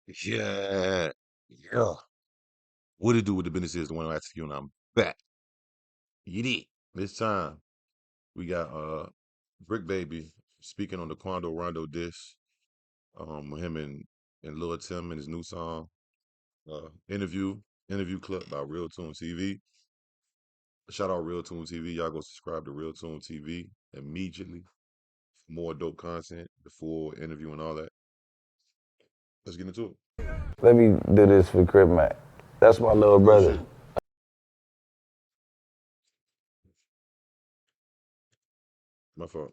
Yeah. Yeah. What it do with the business is the one I'm asking you, and I'm back. You did. This time we got Brick Baby speaking on the Quando Rondo diss. With him and Lil Tim and his new song. Interview clip by Real Tune TV. Shout out Real Tune TV. Y'all go subscribe to Real Tune TV immediately for more dope content, the full interview and all that. Let's get into it. Let me do this for Crip Mac. That's my little brother. Shit. My fault.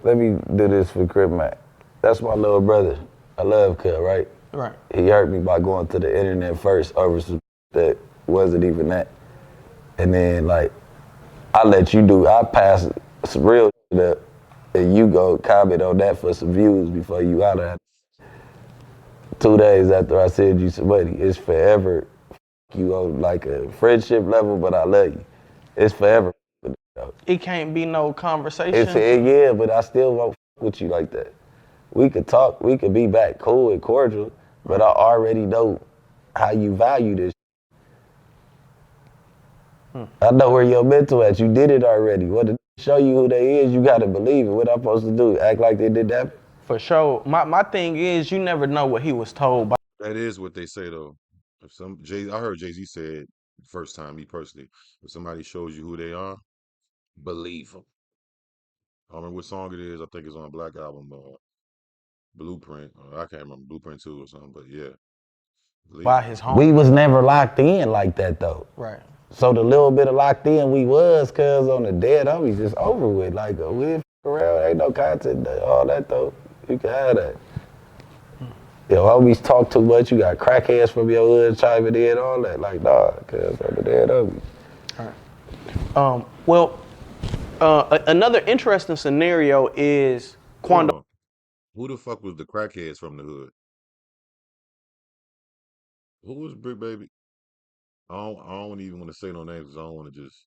Let me do this for Crip Mac. That's my little brother. I love Cub, right? Right. He hurt me by going to the internet first over some that wasn't even that. And then, like, I pass some real shit up, and you go comment on that for some views before you out of that. 2 days after I send you some money, it's forever you on like a friendship level, but I love you. It's forever. It can't be no conversation. Yeah, but I still won't with you like that. We could talk, we could be back cool and cordial, but I already know how you value this. I know where your mental at. You did it already. What to show you who they is, you gotta believe it. What I'm supposed to do? Act like they did that? For sure. My thing is, you never know what he was told by. That is what they say though. I heard Jay-Z said the first time, me personally, if somebody shows you who they are, believe them. I don't remember what song it is. I think it's on a Black album, Blueprint. I can't remember Blueprint 2 or something, but yeah. By his home. We was never locked in like that though. Right. So the little bit of locked in we was, cuz on the dead homies just over with. Like, we f around, ain't no content, all that though. You can have that. Yo, homies talk too much, you got crackheads from your hood chiming in, all that. Like, nah, cuz on the dead homies. All right. Another interesting scenario is Quando. Who the fuck was the crackheads from the hood? Who was Brick Baby? I don't even want to say no names because I don't want to just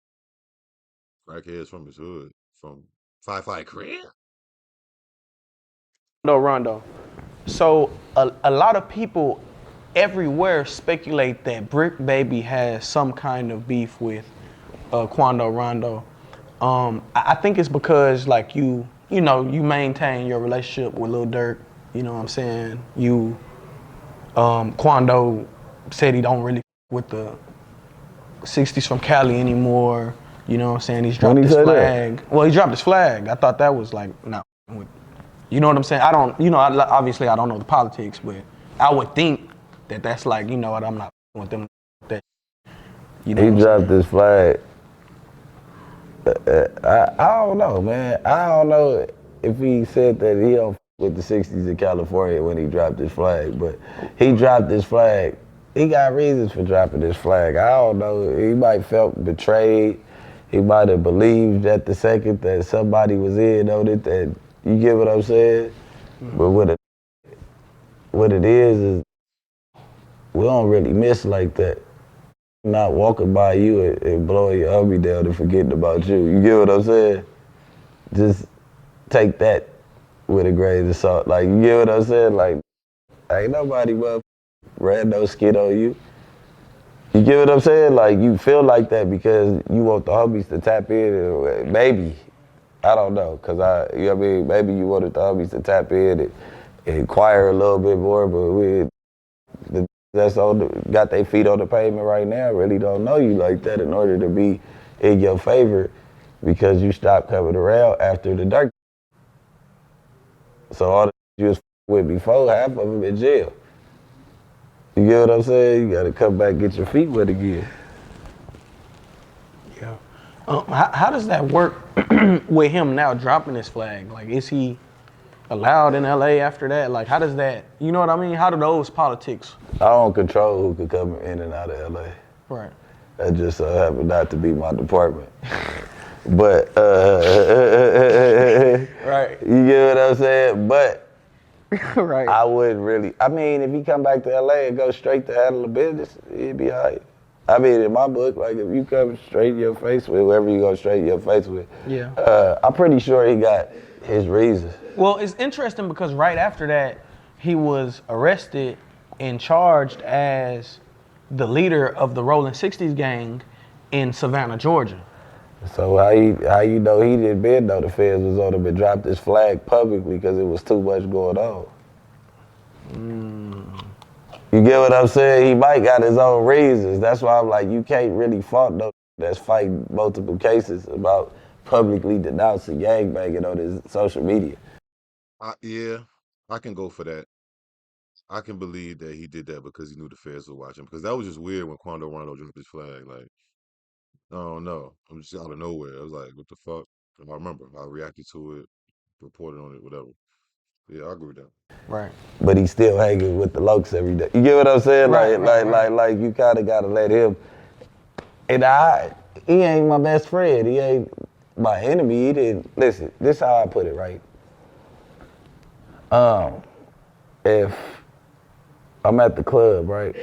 crackheads from his hood. From Fi Crib? Rondo. So a lot of people everywhere speculate that Brick Baby has some kind of beef with Quando Rondo. I think it's because like you maintain your relationship with Lil Durk. You know what I'm saying? Quando said he don't really with the 60s from Cali anymore. You know what I'm saying? He's dropped his flag. Well, he dropped his flag. I thought that was like, no. You know what I'm saying? Obviously I don't know the politics, but I would think that that's like, you know what, I'm not with them. That, you know he dropped his flag. I don't know, man. I don't know if he said that he don't with the 60s in California when he dropped his flag, but he dropped his flag. He got reasons for dropping his flag. I don't know. He might felt betrayed. He might have believed at the second that somebody was in on it. That you get what I'm saying? Mm-hmm. But what it is we don't really miss like that. Not walking by you and blowing your homie down and forgetting about you. You get what I'm saying? Just take that with a grain of salt. Like, you get what I'm saying? Like, ain't nobody ran no skid on you. You get what I'm saying? Like, you feel like that because you want the homies to tap in. Maybe. I don't know. Because you know what I mean? Maybe you wanted the homies to tap in and inquire a little bit more, but that's got their feet on the pavement right now really don't know you like that in order to be in your favor because you stopped coming around after the dark. So all the you was with before, half of them in jail. You get what I'm saying? You gotta come back and get your feet wet again. Yeah. How does that work with him now dropping his flag? Like, is he allowed in LA after that? Like, how does that, you know what I mean? How do those politics? I don't control who can come in and out of LA. Right. That just happened not to be my department. But, right. You get what I'm saying? But, right. I wouldn't really, I mean, if he come back to LA and go straight to handle the business, it'd be all right. I mean, in my book, like, if you come straight in your face with whoever you go straight in your face with, yeah. I'm pretty sure he got his reasons. Well, it's interesting because right after that, he was arrested and charged as the leader of the Rolling 60s gang in Savannah, Georgia. So how you know he didn't been though the feds was on him and dropped his flag publicly because it was too much going on? You get what I'm saying? He might got his own reasons. That's why I'm like, you can't really fault no that's fighting multiple cases about publicly denouncing gangbanging on his social media. Yeah, I can go for that. I can believe that he did that because he knew the feds were watching. Because that was just weird when Quando Rondo dropped his flag. Like, I don't know. I'm just out of nowhere. I was like, what the fuck? And I remember I reacted to it, reported on it, whatever. Yeah, I agree with that. Right. But he's still hanging with the lokes every day. You get what I'm saying? Right, Like you kind of gotta let him. And he ain't my best friend. He ain't my enemy. He didn't listen. This is how I put it, right? If I'm at the club, right?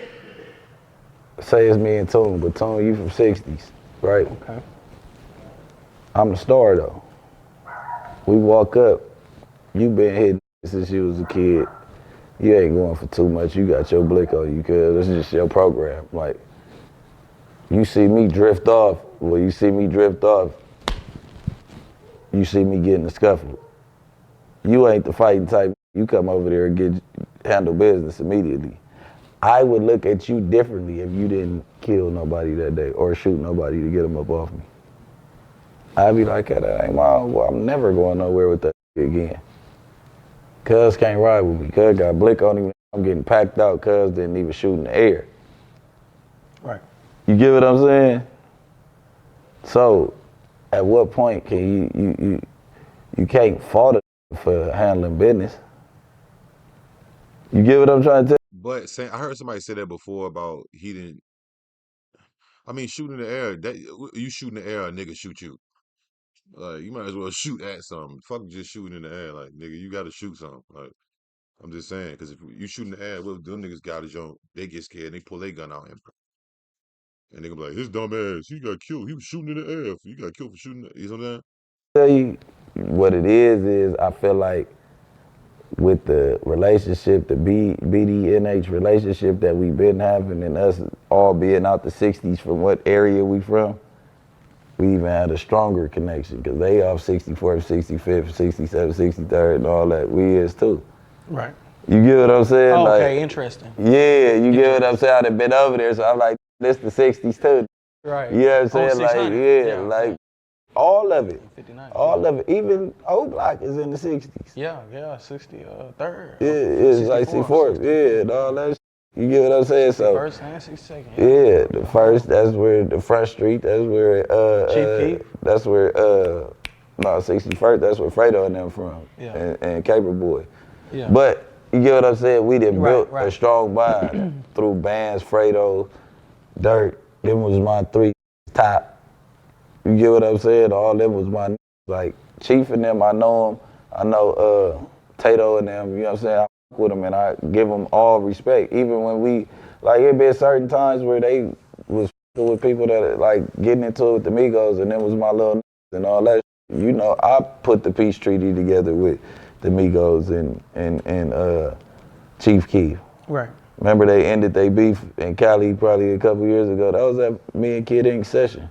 Say it's me and Toon, but Toon, you from 60s, right? Okay. I'm the star though. We walk up, you been hitting since you was a kid. You ain't going for too much. You got your blick on you, cuz this is just your program. Like, you see me drift off, you see me get in the scuffle. You ain't the fighting type. You come over there and handle business immediately. I would look at you differently if you didn't kill nobody that day or shoot nobody to get them up off me. I'd be like, that ain't I'm never going nowhere with that again. Cuz can't ride with me. Cuz got blick on him. I'm getting packed out. Cuz didn't even shoot in the air. Right. You get what I'm saying? So, at what point can you can't fault it for handling business? You get what I'm trying to tell But I heard somebody say that before about he didn't. I mean, shooting in the air. That you shoot in the air, a nigga shoot you. Like, you might as well shoot at something. Fuck just shooting in the air. Like, nigga, you got to shoot something. Like, I'm just saying, because if you shoot in the air, well, them niggas got his own. They get scared. And they pull their gun out and they gonna be like, his dumb ass, he got killed. He was shooting in the air. You got killed for shooting. You know what I'm saying? tell you what it is I feel like with the relationship, the BDNH relationship that we've been having and us all being out the 60s from what area we from, we even had a stronger connection because they off 64th, 65th, 67th, 63rd and all that. We is too. Right. You get what I'm saying? Oh, okay, like, interesting. Yeah, you get what I'm saying? I done been over there, so I'm like, this the 60s too. Right. You know what I'm saying? Oh, Like, 600. yeah, like all of it. 59. All of it. Even O Block is in the 60s. Yeah, 63rd. Yeah, it's like 64th. Yeah, and all that shit. You get what I'm saying? So First and 62nd. yeah, the first, that's where the front street, that's where Chief Keef? that's where 61st, that's where Fredo and them from. Yeah. And Caper Boy. Yeah. But you get what I'm saying? We done built right. a strong bond through bands, Fredo, Dirt. Them was my three top. You get what I'm saying? All them was my, like, Chief and them, I know them. I know Tato and them, you know what I'm saying? I fuck with them and I give them all respect. Even when we, like, it been certain times where they was with people that, like, getting into it with the Migos and them was my little and all that. You know, I put the peace treaty together with the Migos and Chief Keef. Right. Remember they ended their beef in Cali probably a couple years ago. That was at me and Kid Ink session.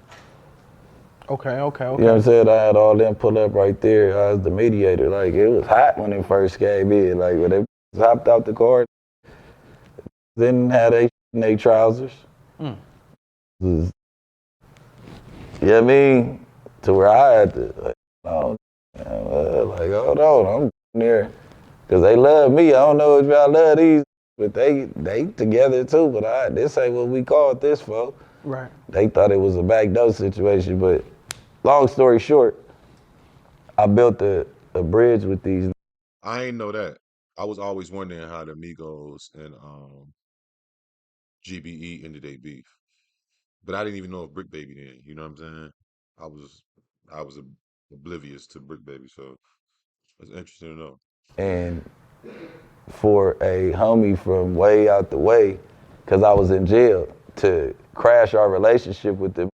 Okay. You know what I'm saying? I had all them pull up right there. I was the mediator. Like, it was hot when they first came in. Like, when they hopped out the car, didn't have they trousers. You know what I mean? To where I had to, like, hold on, I'm there. Because they love me. I don't know if y'all love these, but they together too. But this ain't what we called this for. Right. They thought it was a backdoor situation, but long story short, I built a bridge with these. I ain't know that. I was always wondering how the Migos and GBE ended their beef, but I didn't even know if Brick Baby did. You know what I'm saying? I was oblivious to Brick Baby, so it's interesting to know. And for a homie from way out the way, because I was in jail, to crash our relationship with them,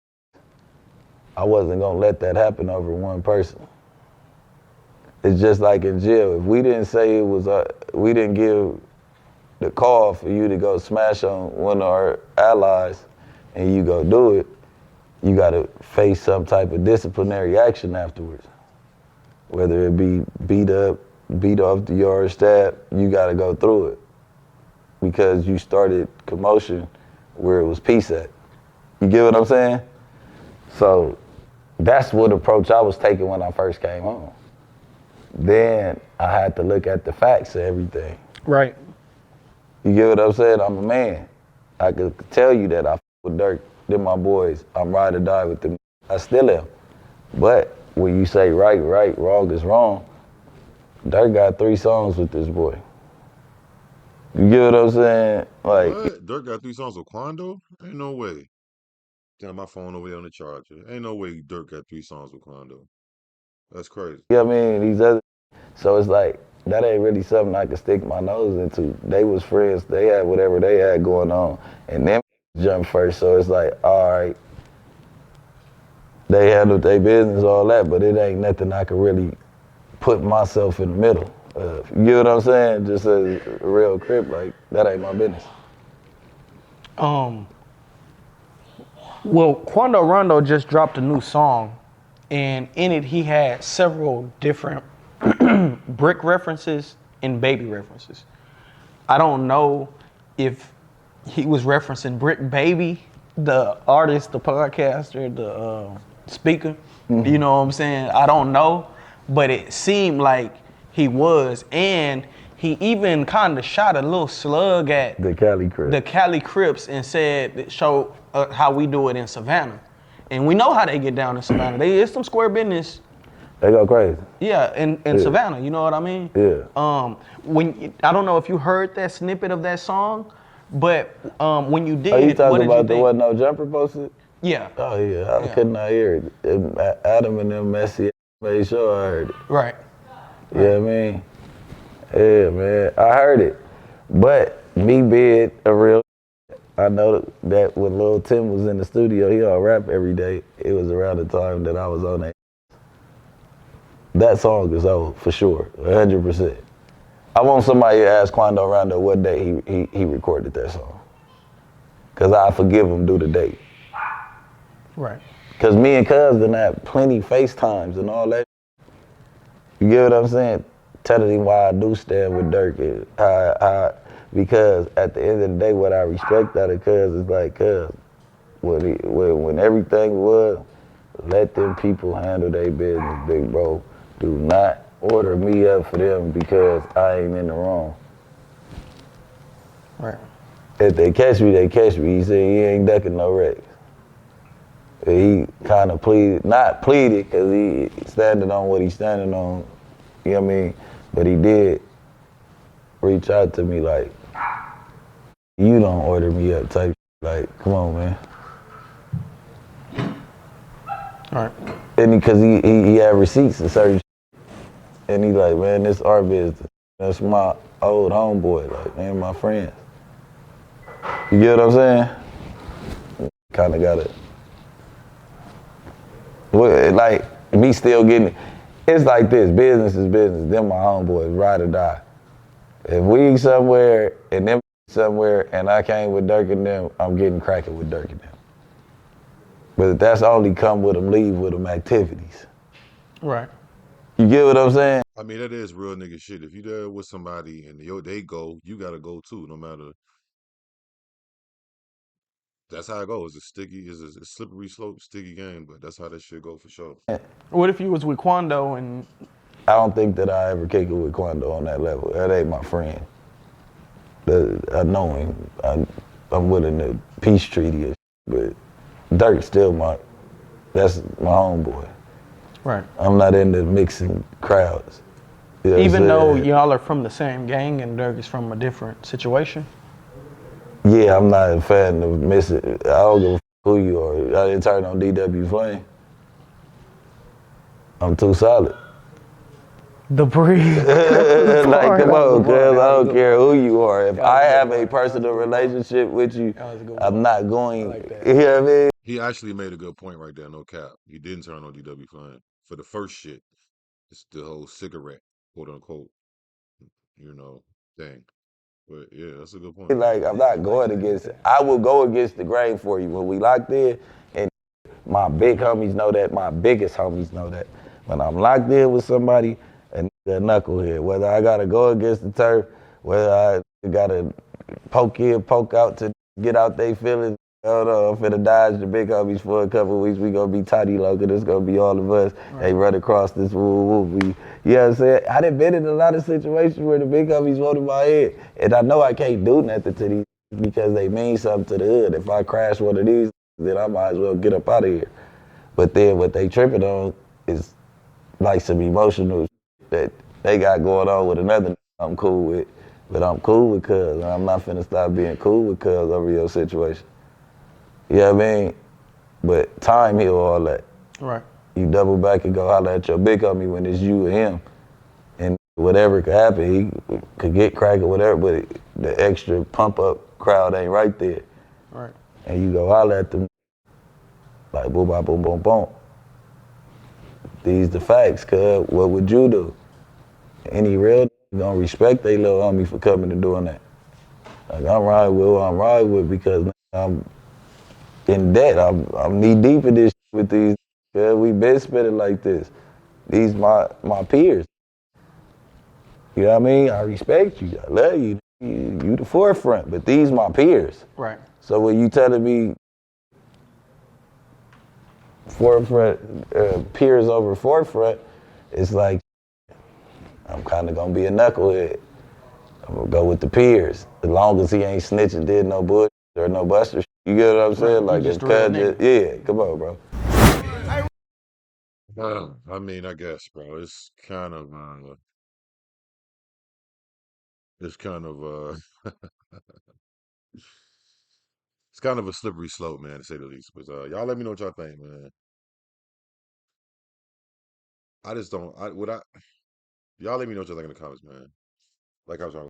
I wasn't gonna let that happen over one person. It's just like in jail. If we didn't say it was, we didn't give the call for you to go smash on one of our allies and you go do it, you gotta face some type of disciplinary action afterwards. Whether it be beat up, beat off the yard, stab, you gotta go through it. Because you started commotion where it was peace at. You get what I'm saying? So that's what approach I was taking when I first came home. Then I had to look at the facts of everything. Right. You get what I'm saying? I'm a man. I could tell you that I f with Dirk, they're my boys. I'm ride or die with them. I still am. But when you say right, wrong is wrong, Dirk got 3 songs with this boy. You get what I'm saying? Like, What? Dirk got 3 songs with Quando? Ain't no way. Damn, my phone over there on the charger. Ain't no way Dirk got 3 songs with Quando. That's crazy. you know what I mean? These other, so it's like, that ain't really something I could stick my nose into. They was friends. They had whatever they had going on. And them jumped first. So it's like, all right, they handled their business, all that, but it ain't nothing I could really put myself in the middle of. You get what I'm saying? Just a real crip, like, that ain't my business. Well, Quando Rondo just dropped a new song, and in it he had several different Bricc references and Baby references. I don't know if he was referencing Bricc Baby, the artist, the podcaster, the speaker. Mm-hmm. You know what I'm saying? I don't know, but it seemed like he was, and he even kind of shot a little slug at The Cali Crips. the Cali Crips and said, show how we do it in Savannah. And we know how they get down in Savannah. It's some square business. They go crazy. Yeah, in Savannah, you know what I mean? Yeah. When I don't know if you heard that snippet of that song, but when you did, Are you what talking did you about the think? What No Jumper posted? Yeah. Oh, yeah. I could not hear it. Adam and them messy made sure I heard it. Right. You know what I mean? Yeah, man. I heard it. But me being a real, I know that when Lil Tim was in the studio, he all rap every day. It was around the time that I was on that. That song is old, for sure, 100%. I want somebody to ask Quando Rondo what day he recorded that song. Because I forgive him due to date. Right. Because me and Cuz done had plenty FaceTimes and all that. You get what I'm saying? Telling him why I do stand with Dirk. Because at the end of the day, what I respect out of Cuz is like, Cuz, when everything was, let them people handle their business, big bro. Do not order me up for them because I ain't in the wrong. Right. If they catch me, they catch me. He said he ain't ducking no wrecks. He kind of not pleaded because he standing on what he's standing on, you know what I mean? But he did reach out to me like, you don't order me up type, like, come on, man. All right. And because he had receipts and certain shit. And he like, man, this our business. That's my old homeboy, like, man, my friends. You get what I'm saying? Kind of got it. Like, me still getting it. It's like this, business is business. Them my homeboys, ride or die. If we somewhere and them somewhere and I came with Dirk and them, I'm getting cracking with Dirk and them. But that's only come with them, leave with them activities. Right. You get what I'm saying? I mean, that is real nigga shit. If you there with somebody and they go, you gotta go too, no matter. That's how it goes. It's a slippery slope, sticky game, but that's how that shit go for sure. What if you was with Quando and I don't think that I ever kick it with Quando on that level. That ain't my friend. I know him. I'm willing to peace treaty, but Dirk's still that's my homeboy. right? I'm not into mixing crowds. You know Even what I'm though saying? y'all are from the same gang and Dirk is from a different situation. Yeah, I'm not a fan of missing. I don't give a who you are. I didn't turn on DW Flame. I'm too solid. The breed. Like, come on, cuz I don't care who you are. If I have a good. personal relationship with you, That was a good I'm one. not going. like that. You know what I mean? He actually made a good point right there, no cap. He didn't turn on DW Flame for the first shit. It's the whole cigarette, quote unquote, you know, thing. But yeah, that's a good point. Like I'm not going against it. I will go against the grain for you when we locked in, and my big homies know that. My biggest homies know that. When I'm locked in with somebody, a nigga a knucklehead. Whether I gotta go against the turf, whether I gotta poke in, poke out to get out they feelings. Hold on, I'm finna dodge the big homies for a couple of weeks. We gonna be tidy local. It's gonna be all of us. Right. They run across this woo woo. You know what I'm saying? I done been in a lot of situations where the big homies wanted my head. And I know I can't do nothing to these because they mean something to the hood. If I crash one of these, then I might as well get up out of here. But then what they tripping on is like some emotional that they got going on with another I'm cool with. But I'm cool with cuz, and I'm not finna stop being cool with cuz over your situation. You know what I mean? But time heal all that. Right. You double back and go holler at your big homie when it's you and him. And whatever could happen, he could get cracked or whatever, but the extra pump up crowd ain't right there. Right. And you go holler at them like boom, boom, boom, boom, boom. These the facts, cuz what would you do? Any real gonna respect they little homie for coming and doing that. Like I'm riding with who I'm riding with because I'm in debt. I'm knee deep in this with these. Cuz we been spending like this. These my peers. You know what I mean? I respect you. I love you. You the forefront, but these my peers. Right. So when you telling me forefront, peers over forefront, it's like I'm kind of gonna be a knucklehead. I'm gonna go with the peers, as long as he ain't snitching, did no bullshit or no buster. You get what I'm saying? Right. Like You it's just a real yeah, come on, bro. I mean, I guess, bro. It's kind of it's kind of a slippery slope, man, to say the least. But y'all let me know what y'all think, man. I just don't. Y'all let me know what y'all think in the comments, man. Like I was talking